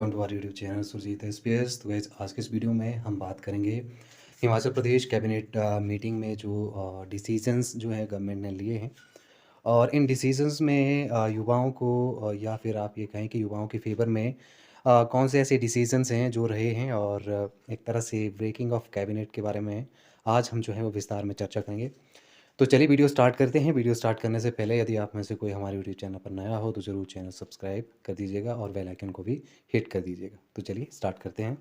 Welcome to our YouTube channel Surjeet SPS. तो guys आज के इस वीडियो में हम बात करेंगे हिमाचल प्रदेश कैबिनेट मीटिंग में जो डिसीजंस जो है गवर्नमेंट ने लिए हैं और इन डिसीजंस में युवाओं को या फिर आप ये कहें कि युवाओं के फेवर में कौन से ऐसे डिसीजंस हैं जो रहे हैं और एक तरह से ब्रेकिंग ऑफ कैबिनेट के बारे में आज हम जो है वो विस्तार में चर्चा करेंगे। तो चलिए वीडियो स्टार्ट करते हैं। वीडियो स्टार्ट करने से पहले यदि आप में से कोई हमारे यूट्यूब चैनल पर नया हो तो ज़रूर चैनल सब्सक्राइब कर दीजिएगा और बेल आइकन को भी हिट कर दीजिएगा। तो चलिए स्टार्ट करते हैं।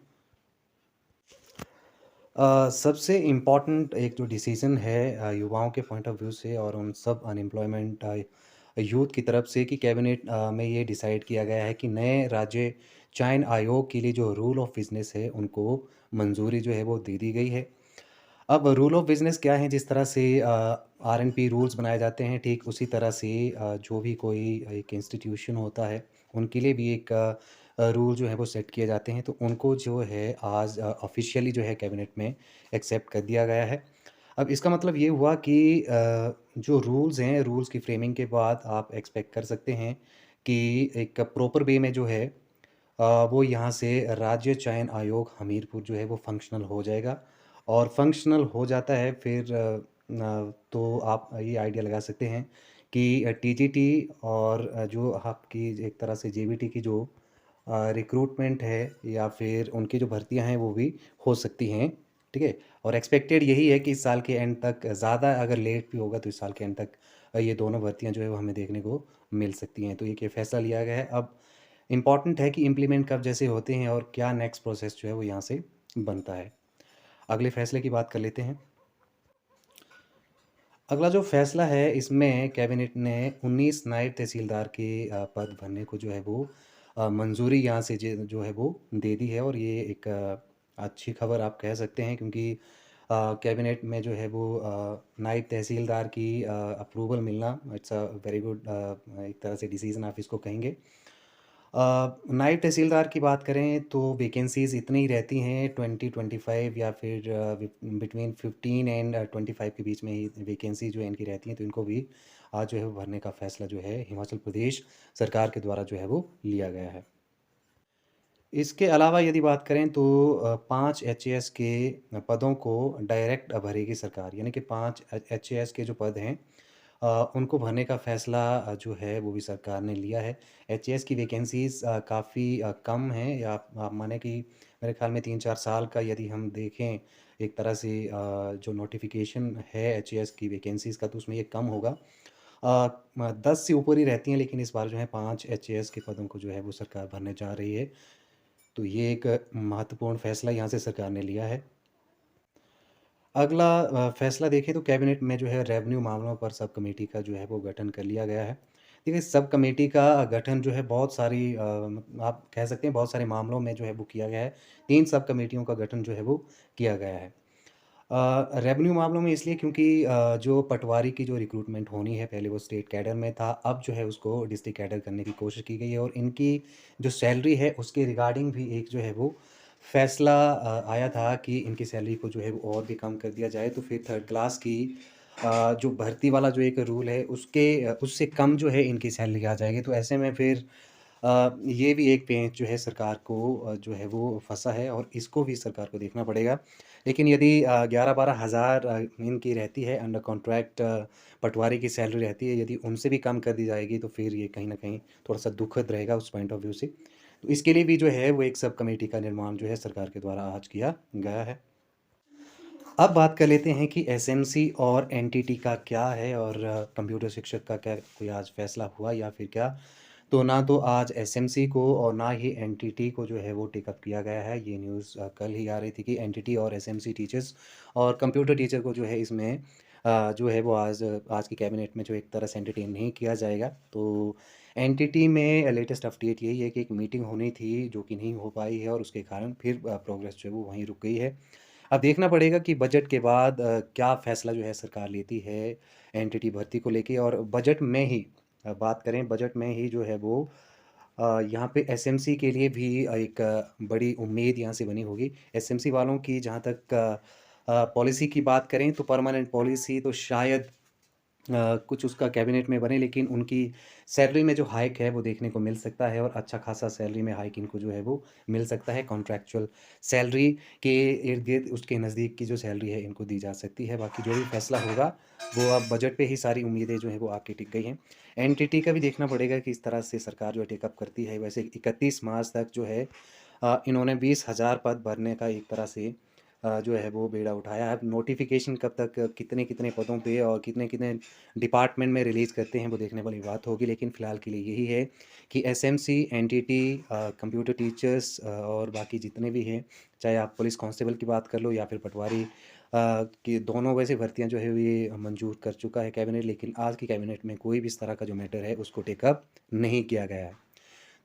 सबसे इम्पॉर्टेंट एक जो डिसीज़न है युवाओं के पॉइंट ऑफ व्यू से और उन सब अनएम्प्लॉयमेंट यूथ की तरफ से कि कैबिनेट में ये डिसाइड किया गया है कि नए राज्य चयन आयोग के लिए जो रूल ऑफ बिज़नेस है उनको मंजूरी जो है वो दे दी गई है। अब रूल ऑफ बिज़नेस क्या है? जिस तरह से आरएनपी रूल्स बनाए जाते हैं, ठीक उसी तरह से जो भी कोई एक इंस्टीट्यूशन होता है, उनके लिए भी एक रूल जो है वो सेट किए जाते हैं। तो उनको जो है आज ऑफ़िशियली जो है कैबिनेट में एक्सेप्ट कर दिया गया है। अब इसका मतलब ये हुआ कि जो रूल्स हैं, रूल्स की फ्रेमिंग के बाद आप एक्सपेक्ट कर सकते हैं कि एक प्रॉपर वे में जो है वो यहाँ से राज्य चयन आयोग हमीरपुर जो है वो फ़ंक्शनल हो जाएगा और फ़ंक्शनल हो जाता है फिर तो आप ये आइडिया लगा सकते हैं कि टीजीटी और जो आपकी एक तरह से जेबीटी की जो रिक्रूटमेंट है या फिर उनकी जो भर्तियां हैं वो भी हो सकती हैं। ठीक है। और एक्सपेक्टेड यही है कि इस साल के एंड तक, ज़्यादा अगर लेट भी होगा तो इस साल के एंड तक ये दोनों भर्तियां जो है वो हमें देखने को मिल सकती हैं। तो ये फैसला लिया गया है। अब इम्पॉर्टेंट है कि इम्प्लीमेंट कब जैसे होते हैं और क्या नेक्स्ट प्रोसेस जो है वो यहाँ से बनता है। अगले फैसले की बात कर लेते हैं। अगला जो फैसला है इसमें कैबिनेट ने 19 नायब तहसीलदार के पद भरने को जो है वो मंजूरी यहाँ से जो है वो दे दी है और ये एक अच्छी खबर आप कह सकते हैं क्योंकि कैबिनेट में जो है वो नायब तहसीलदार की अप्रूवल मिलना इट्स अ वेरी गुड एक तरह से डिसीजन आप इसको कहेंगे। नायब तहसीलदार की बात करें तो वैकेंसीज़ इतनी ही रहती हैं 20-25 या फिर बिटवीन 15 एंड 25 के बीच में ही वैकेंसी जो है इनकी रहती हैं। तो इनको भी आज जो है वो भरने का फ़ैसला जो है हिमाचल प्रदेश सरकार के द्वारा जो है वो लिया गया है। इसके अलावा यदि बात करें तो 5 एचएएस के पदों को डायरेक्ट भरेगी सरकार, यानी कि 5 एचएएस के जो पद हैं उनको भरने का फ़ैसला जो है वो भी सरकार ने लिया है। एचएएस की वैकेंसीज़ काफ़ी कम हैं या आप माने कि मेरे ख़्याल में 3-4 साल का यदि हम देखें एक तरह से जो नोटिफ़िकेशन है एचएएस की वैकेंसीज़ का तो उसमें ये कम होगा। 10 से ऊपर ही रहती हैं लेकिन इस बार जो है 5 एचएएस के पदों को जो है वो सरकार भरने जा रही है। तो ये एक महत्वपूर्ण फ़ैसला यहाँ से सरकार ने लिया है। अगला फैसला देखें तो कैबिनेट में जो है रेवेन्यू मामलों पर सब कमेटी का जो है वो गठन कर लिया गया है। देखिए सब कमेटी का गठन जो है बहुत सारी आप कह सकते हैं बहुत सारे मामलों में जो है वो किया गया है। 3 सब कमेटियों का गठन जो है वो किया गया है। रेवेन्यू मामलों में इसलिए क्योंकि जो पटवारी की जो रिक्रूटमेंट होनी है पहले वो स्टेट कैडर में था, अब जो है उसको डिस्ट्रिक्ट कैडर करने की कोशिश की गई है और इनकी जो सैलरी है उसके रिगार्डिंग भी एक जो है वो फैसला आया था कि इनकी सैलरी को जो है वो और भी कम कर दिया जाए। तो फिर थर्ड क्लास की जो भर्ती वाला जो एक रूल है उससे कम जो है इनकी सैलरी आ जाएगी। तो ऐसे में फिर ये भी एक पेंच जो है सरकार को जो है वो फँसा है और इसको भी सरकार को देखना पड़ेगा। लेकिन यदि 11-12 हज़ार इनकी रहती है अंडर कॉन्ट्रैक्ट, पटवारी की सैलरी रहती है, यदि उनसे भी कम कर दी जाएगी तो फिर ये कहीं न कहीं थोड़ा-सा दुखद रहेगा उस पॉइंट ऑफ व्यू से। तो इसके लिए भी जो है वो एक सब कमेटी का निर्माण जो है सरकार के द्वारा आज किया गया है। अब बात कर लेते हैं कि एसएमसी और एनटीटी का क्या है और कंप्यूटर शिक्षक का क्या कोई आज फैसला हुआ या फिर क्या? तो ना तो आज एसएमसी को और ना ही एनटीटी को जो है वो टेक अप किया गया है। ये न्यूज़ कल ही आ रही थी कि एनटीटी और एसएमसी टीचर्स और कंप्यूटर टीचर को जो है इसमें जो है वो आज की कैबिनेट में जो एक तरह से एंटरटेन नहीं किया जाएगा। तो एनटीटी में लेटेस्ट अपडेट यही है कि एक मीटिंग होनी थी जो कि नहीं हो पाई है और उसके कारण फिर प्रोग्रेस जो है वो वहीं रुक गई है। अब देखना पड़ेगा कि बजट के बाद क्या फ़ैसला जो है सरकार लेती है एनटीटी भर्ती को लेके और बजट में ही बात करें बजट में ही जो है वो यहाँ पे एसएमसी के लिए भी एक बड़ी उम्मीद यहाँ से बनी होगी। एसएमसी वालों की जहाँ तक पॉलिसी की बात करें तो परमानेंट पॉलिसी तो शायद कुछ उसका कैबिनेट में बने, लेकिन उनकी सैलरी में जो हाइक है वो देखने को मिल सकता है और अच्छा खासा सैलरी में हाइक इनको जो है वो मिल सकता है। कॉन्ट्रैक्चुअल सैलरी के इर्द-गिर्द उसके नज़दीक की जो सैलरी है इनको दी जा सकती है। बाकी जो भी फैसला होगा वो अब बजट पे ही सारी उम्मीदें जो हैं वो आके टिक गई हैं। एनटीटी का भी देखना पड़ेगा कि इस तरह से सरकार जो है टेकअप करती है। वैसे 31 मार्च तक जो है इन्होंने 20,000 पद भरने का एक तरह से जो है वो बीड़ा उठाया है। अब नोटिफ़िकेशन कब तक कितने-कितने पदों पे और कितने-कितने डिपार्टमेंट में रिलीज़ करते हैं वो देखने वाली बात होगी। लेकिन फ़िलहाल के लिए यही है कि एसएमसी, एनटीटी, कंप्यूटर टीचर्स और बाकी जितने भी हैं, चाहे आप पुलिस कांस्टेबल की बात कर लो या फिर पटवारी की, दोनों वैसे भर्तियाँ जो है ये मंजूर कर चुका है कैबिनेट। लेकिन आज की कैबिनेट में कोई भी इस तरह का जो मैटर है उसको टेकअप नहीं किया गया है।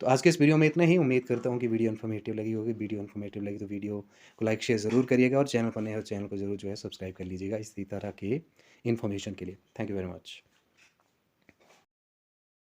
तो आज के इस वीडियो में इतना ही। उम्मीद करता हूँ कि वीडियो इन्फॉर्मेटिव लगी होगी। वीडियो इन्फॉर्मेटिव लगी तो वीडियो को लाइक शेयर ज़रूर करिएगा और चैनल पर नए हो चैनल को ज़रूर जो है सब्सक्राइब कर लीजिएगा इसी तरह के इन्फॉर्मेशन के लिए। Thank you very much.